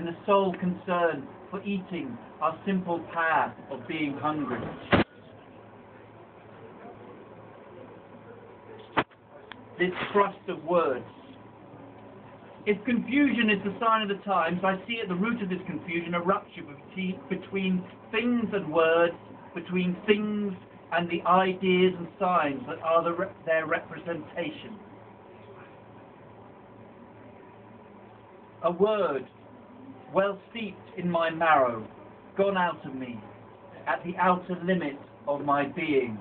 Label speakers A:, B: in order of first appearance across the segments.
A: in the sole concern for eating our simple path of being hungry. This thrust of words. If confusion is the sign of the times, I see at the root of this confusion a rupture between things and words, between things and the ideas and signs that are their representation. A word, well steeped in my marrow, gone out of me, at the outer limit of my being.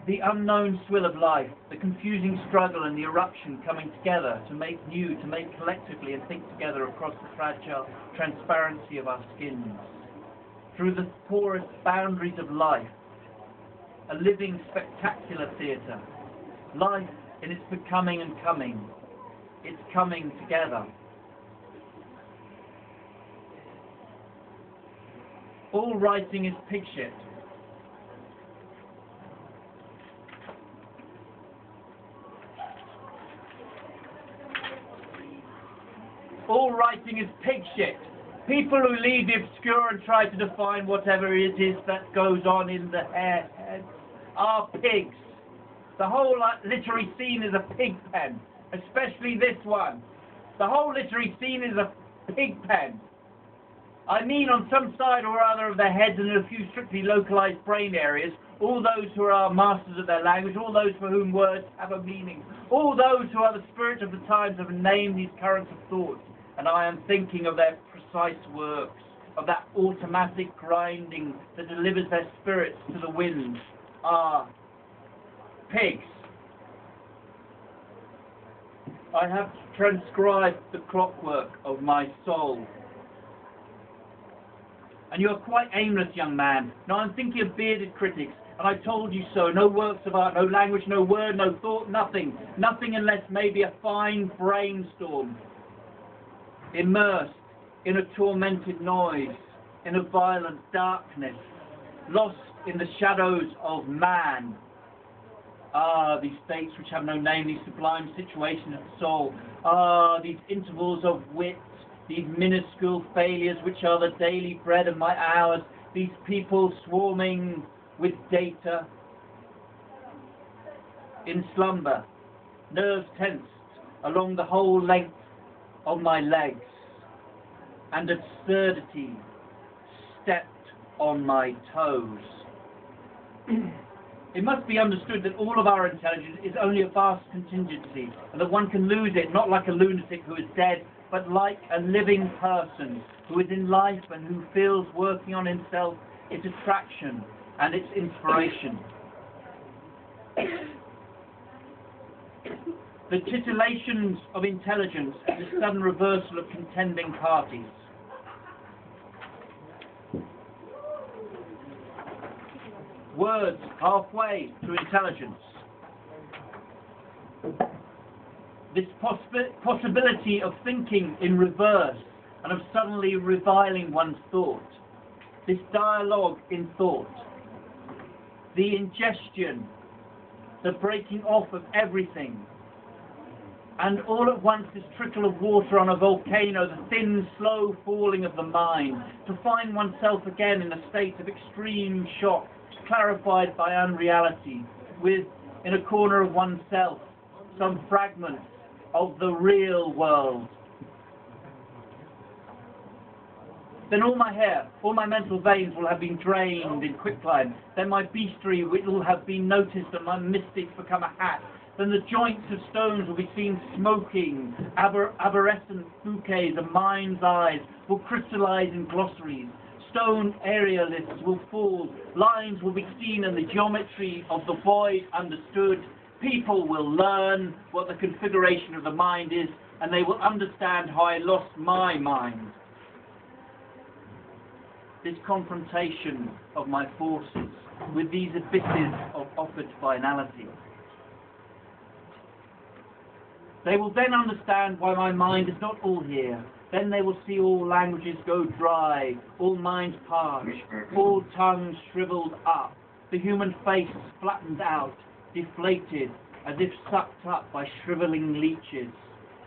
A: The unknown swill of life, the confusing struggle and the eruption coming together to make new, to make collectively and think together across the fragile transparency of our skins. Through the porous boundaries of life, a living spectacular theatre. Life in its becoming and coming, its coming together. All writing is pig shit. All writing is pig shit. People who leave the obscure and try to define whatever it is that goes on in the head are pigs. The whole literary scene is a pig pen, especially this one. The whole literary scene is a pig pen. I mean, on some side or other of their heads and in a few strictly localized brain areas, all those who are masters of their language, all those for whom words have a meaning, all those who are the spirit of the times have named these currents of thought. And I am thinking of their precise works, of that automatic grinding that delivers their spirits to the winds, are pigs. I have transcribed the clockwork of my soul. And you are quite aimless, young man. Now I'm thinking of bearded critics, and I told you so. No works of art, no language, no word, no thought, nothing. Nothing unless maybe a fine brainstorm. Immersed in a tormented noise, in a violent darkness, lost in the shadows of man. Ah, these states which have no name, these sublime situations of the soul. Ah, these intervals of wit, these minuscule failures which are the daily bread of my hours, these people swarming with data. In slumber, nerves tensed along the whole length of my legs, and absurdity stepped on my toes. It must be understood that all of our intelligence is only a vast contingency, and that one can lose it, not like a lunatic who is dead, but like a living person who is in life and who feels working on himself its attraction and its inspiration. The titillations of intelligence and the sudden reversal of contending parties. Words halfway to intelligence. This possibility of thinking in reverse and of suddenly reviling one's thought. This dialogue in thought. The ingestion, the breaking off of everything. And all at once this trickle of water on a volcano, the thin, slow falling of the mind, to find oneself again in a state of extreme shock, clarified by unreality, with, in a corner of oneself, some fragment of the real world. Then all my hair, all my mental veins will have been drained in quicklime. Then my bestiary will have been noticed and my mystics become a hat. Then the joints of stones will be seen smoking, arborescent bouquets of mind's eyes will crystallize in glossaries. Stone area lists will fall, lines will be seen and the geometry of the void understood. People will learn what the configuration of the mind is, and they will understand how I lost my mind. This confrontation of my forces with these abysses of offered finality. They will then understand why my mind is not all here. Then they will see all languages go dry, all minds parch, all tongues shriveled up, the human face flattened out, deflated, as if sucked up by shriveling leeches,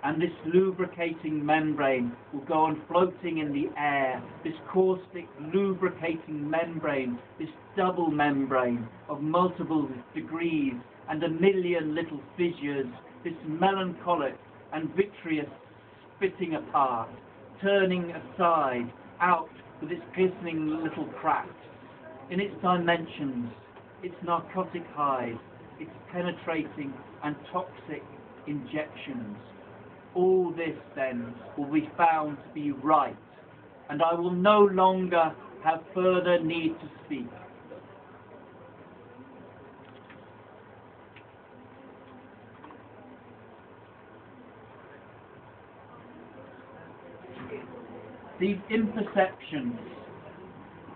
A: and this lubricating membrane will go on floating in the air, this caustic lubricating membrane, this double membrane of multiple degrees and a million little fissures, this melancholic and vitreous spitting apart, turning aside, out with its glistening little cracks. In its dimensions, its narcotic hide, its penetrating and toxic injections. All this, then, will be found to be right, and I will no longer have further need to speak. These imperceptions,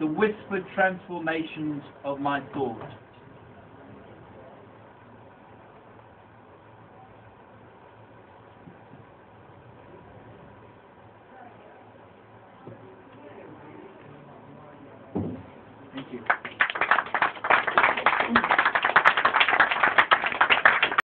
A: the whispered transformations of my thought, thank you.